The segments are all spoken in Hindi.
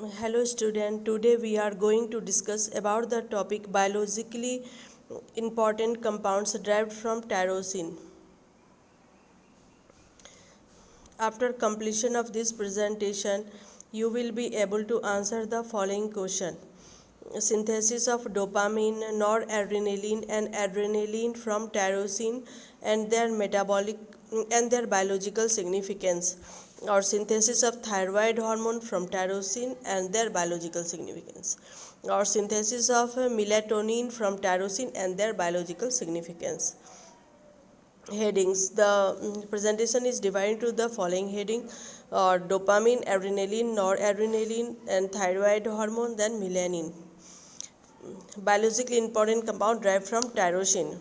Hello student, today we are going to discuss about the topic biologically important compounds derived from tyrosine. After completion of this presentation, you will be able to answer the following question. Synthesis of dopamine, noradrenaline and adrenaline from tyrosine and their biological significance, or synthesis of thyroid hormone from tyrosine and their biological significance, or synthesis of melatonin from tyrosine and their biological significance. Headings. The presentation is divided into the following heading: dopamine, adrenaline, noradrenaline and thyroid hormone, then melanin. Biologically important compound derived from tyrosine.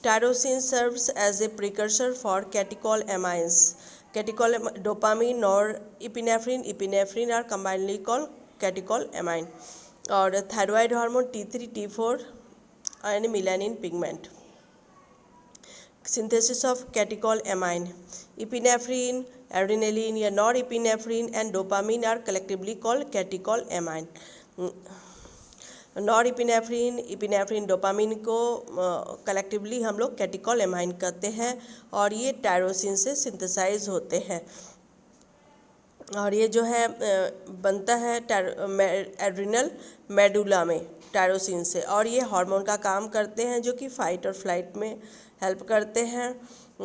Tyrosine serves as a precursor for catecholamines. Dopamine, epinephrine are combinedly called catecholamine. Or thyroid hormone T3, T4 and melanin pigment. Synthesis of catecholamine. Epinephrine, adrenaline या norepinephrine and dopamine are collectively called catecholamine. Norepinephrine, epinephrine, dopamine को कलेक्टिवली हम लोग कैटेकोलेमाइन कहते हैं और ये टायरोसिन से सिंथेसाइज होते हैं। और ये जो है बनता है एड्रिनल मेडुला में टायरोसिन से, और ये हार्मोन का काम करते हैं जो कि फाइट और फ्लाइट में हेल्प करते हैं।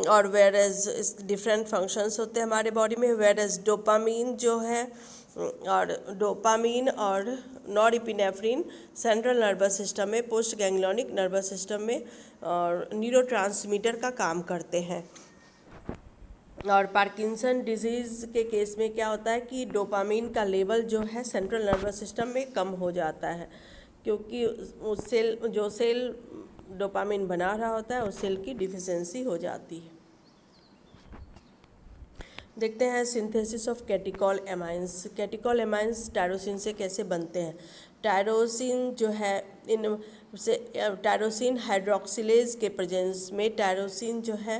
और वेरेज डिफरेंट फंक्शंस होते हैं हमारे बॉडी में। वेरेज डोपामीन जो है और डोपामीन और नॉरएपिनेफ्रिन सेंट्रल नर्वस सिस्टम में, पोस्ट गैंग्लियोनिक नर्वस सिस्टम में और न्यूरोट्रांसमीटर का काम करते हैं। और पार्किंसन डिजीज़ के केस में क्या होता है कि डोपामीन का लेवल जो है सेंट्रल नर्वस सिस्टम में कम हो जाता है, क्योंकि उस सेल डोपामिन बना रहा होता है उस सेल की डिफिशियंसी हो जाती है। देखते हैं सिंथेसिस ऑफ कैटेकोलेमाइंस। कैटेकोलेमाइंस टायरोसिन से कैसे बनते हैं। टायरोसिन जो है टायरोसिन हाइड्रोक्सिलेज के प्रेजेंस में टायरोसिन जो है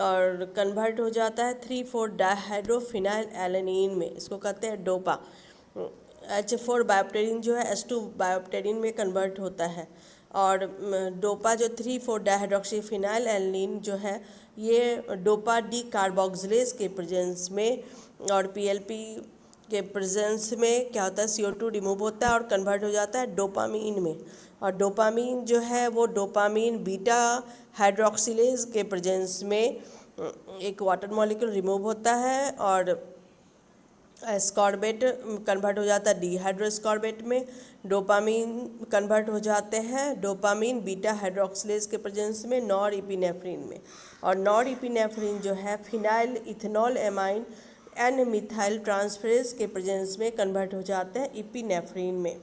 और कन्वर्ट हो जाता है 3,4 डाइहाइड्रोफिनाइल एलेनिन में, इसको कहते हैं डोपा। H4 बायोप्टेरिन जो है H2 बायोप्टेरिन में कन्वर्ट होता है। और डोपा जो 3,4 डाइहाइड्रोक्सीफिनाइल एलेनिन जो है ये डोपा डी कार्बोक्सिलेज के प्रेजेंस में और पीएलपी के प्रेजेंस में क्या होता है CO2 रिमूव होता है और कन्वर्ट हो जाता है डोपामीन में। और डोपामीन जो है वो डोपामीन बीटा हाइड्रोक्सिलेज के प्रेजेंस में एक वाटर मॉलिक्यूल रिमूव होता है और एस्कॉर्बेट कन्वर्ट हो जाता है डिहाइड्रोस्कॉर्बेट में। डोपामीन कन्वर्ट हो जाते हैं डोपामीन बीटा हाइड्रोक्सिलेज के प्रेजेंस में नॉरएपिनेफ्रिन में। और नॉरएपिनेफ्रिन जो है phenyl ethanol amine N methyl transferase के प्रेजेंस में कन्वर्ट हो जाते हैं एपिनेफ्रिन में।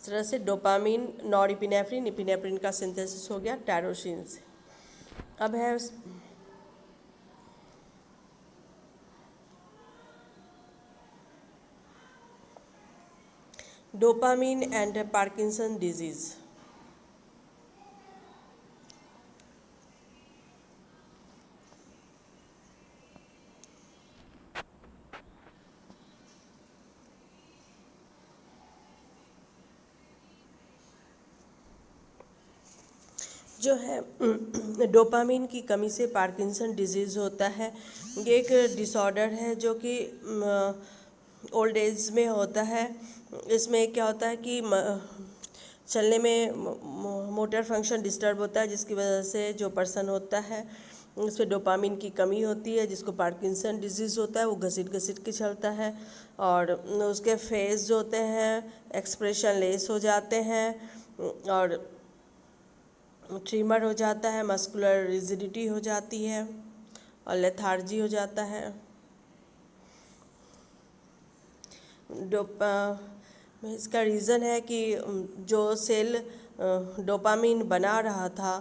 इस तरह से डोपामीन, नॉरएपिनेफ्रिन, एपिनेफ्रिन का सिंथेसिस हो गया टायरोसिन से। अब है डोपामीन एंड पार्किंसन डिजीज़। जो है डोपामीन की कमी से पार्किंसन डिजीज़ होता है। ये एक डिसऑर्डर है जो कि ओल्ड एज में होता है। इसमें क्या होता है कि चलने में मोटर फंक्शन डिस्टर्ब होता है, जिसकी वजह से जो पर्सन होता है उसमें डोपामीन की कमी होती है, जिसको पार्किंसन डिजीज़ होता है। वो घसीट के चलता है और उसके फेस जो होते हैं एक्सप्रेशन लेस हो जाते हैं और ट्रिमर हो जाता है, मस्कुलर रिजिडिटी हो जाती है और लेथार्जी हो जाता है। इसका रीज़न है कि जो सेल डोपामीन बना रहा था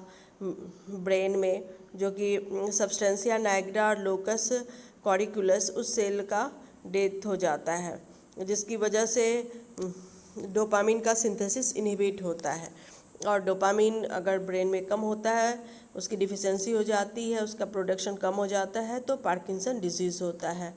ब्रेन में, जो कि सब्सटेंसिया नाइग्रा और लोकस कॉरिकुलस, उस सेल का डेथ हो जाता है, जिसकी वजह से डोपामीन का सिंथेसिस इनहिबिट होता है। और डोपामीन अगर ब्रेन में कम होता है, उसकी डिफिशेंसी हो जाती है, उसका प्रोडक्शन कम हो जाता है, तो पार्किंसन डिजीज़ होता है।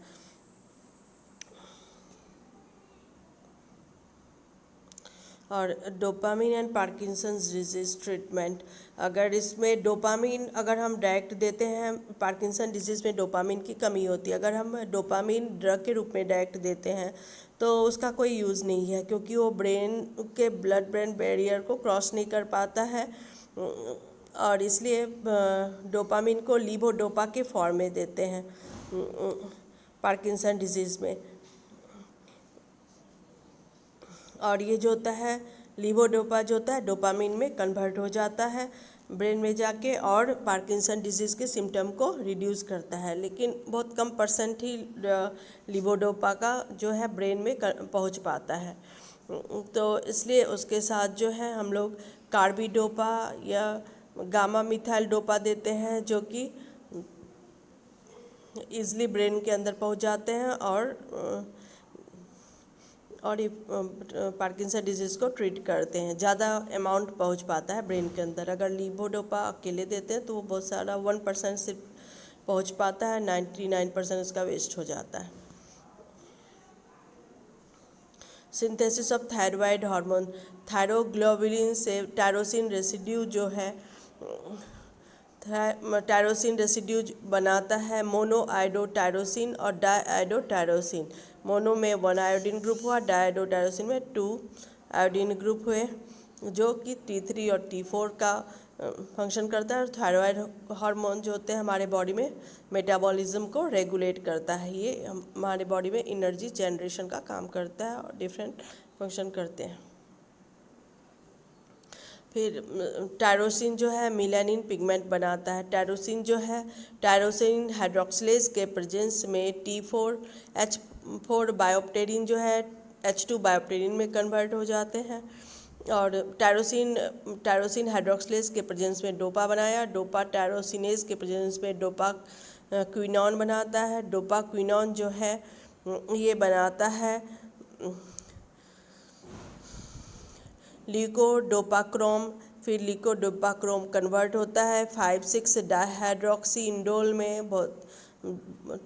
और dopamine and Parkinson's disease treatment, अगर इसमें डोपामीन अगर हम डायरेक्ट देते हैं, पार्किंसन डिजीज़ में डोपामीन की कमी होती है, अगर हम डोपामीन ड्रग के रूप में डायरेक्ट देते हैं तो उसका कोई यूज़ नहीं है, क्योंकि वो ब्रेन के ब्लड ब्रेन बैरियर को क्रॉस नहीं कर पाता है, और इसलिए डोपामीन को लीवोडोपा के फॉर्म में देते हैं पार्किंसन डिजीज़ में। और ये जो होता है लीवोडोपा जो होता है डोपामीन में कन्वर्ट हो जाता है ब्रेन में जाके, और पार्किंसन डिजीज़ के सिम्टम को रिड्यूस करता है, लेकिन बहुत कम परसेंट ही लीवोडोपा का जो है ब्रेन में पहुंच पाता है। तो इसलिए उसके साथ जो है हम लोग कार्बिडोपा या गामा मिथाइल डोपा देते हैं, जो कि ईज़िली ब्रेन के अंदर पहुंच जाते हैं और ये पार्किंसन डिजीज़ को ट्रीट करते हैं, ज़्यादा अमाउंट पहुंच पाता है ब्रेन के अंदर। अगर लीवोडोपा अकेले देते हैं तो वो बहुत सारा 1% सिर्फ पहुंच पाता है, 99% उसका वेस्ट हो जाता है। Synthesis of thyroid hormone, thyroglobulin से टायरोसिन रेसिड्यू जो है टायरोसिन रेसिड्यू बनाता है मोनोआयोडोटायरोसिन और डाईआयोडोटायरोसिन। मोनो में 1 आयोडीन ग्रुप हुआ, डाईआयोडोटायरोसिन में 2 आयोडीन ग्रुप हुए, जो कि T3 और T4 का फंक्शन करता है। और थायराइड हार्मोन जो होते हैं हमारे बॉडी में मेटाबॉलिज्म को रेगुलेट करता है, ये हमारे बॉडी में एनर्जी जनरेशन का काम करता है और डिफरेंट फंक्शन करते हैं। फिर टायरोसिन जो है मिलानिन पिगमेंट बनाता है। टायरोसिन जो है टायरोसिन हाइड्रोक्सिलेज के प्रेजेंस में H4 बायोप्टेरिन जो है H2 बायोप्टेरिन में कन्वर्ट हो जाते हैं, और टायरोसिन हाइड्रोक्सिलेज के प्रेजेंस में डोपा बनाया। डोपा टायरोसिनेज के प्रेजेंस में डोपा क्विनॉन बनाता है। डोपा क्विनॉन जो है ये बनाता है ल्यूकोडोपाक्रोम, फिर ल्यूकोडोपाक्रोम कन्वर्ट होता है 5,6 डाइहाइड्रोक्सी इंडोल में, बहुत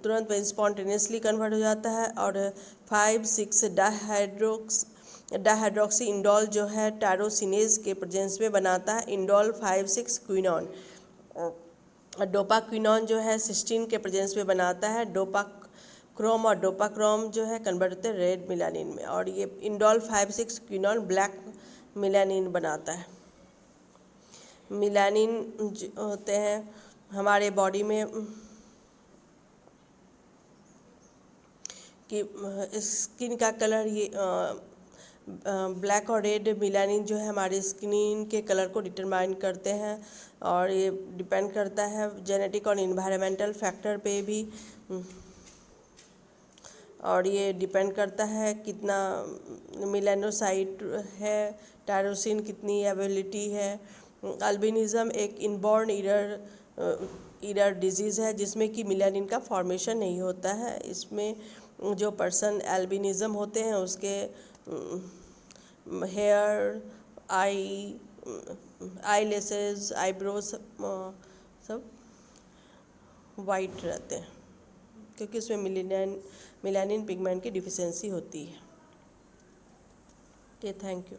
तुरंत में स्पॉन्टेनियसली कन्वर्ट हो जाता है। और 5,6 डाइहाइड्रोक्सी इंडोल जो है टायरोसिनेज के प्रेजेंस में बनाता है इंडोल 5,6 क्विनॉन। डोपा क्विनॉन जो है सिस्टीन के प्रेजेंस में बनाता है डोपा क्रोम, और डोपा क्रोम जो है कन्वर्ट होते हैं रेड मिलानिन में, और ये इंडोल 5,6 क्विनॉन ब्लैक मिलानिन बनाता है। मिलानिन होते हैं हमारे बॉडी में कि स्किन का कलर, ये ब्लैक और रेड मिलानिन जो है हमारे स्किन के कलर को डिटरमाइन करते हैं, और ये डिपेंड करता है जेनेटिक और इन्वायरमेंटल फैक्टर पे भी, और ये डिपेंड करता है कितना मिलानोसाइट है, टायरोसिन कितनी एबिलिटी है। अल्बिनिज़म एक इनबॉर्न ईरर डिजीज़ है जिसमें कि मिलानिन का फॉर्मेशन नहीं होता है। इसमें जो पर्सन एल्बिनिज़म होते हैं उसके हेयर, आईलेसेस, आईब्रोज सब वाइट रहते हैं, क्योंकि उसमें मिलानिन पिगमेंट की डिफिशियंसी होती है। Okay, thank you.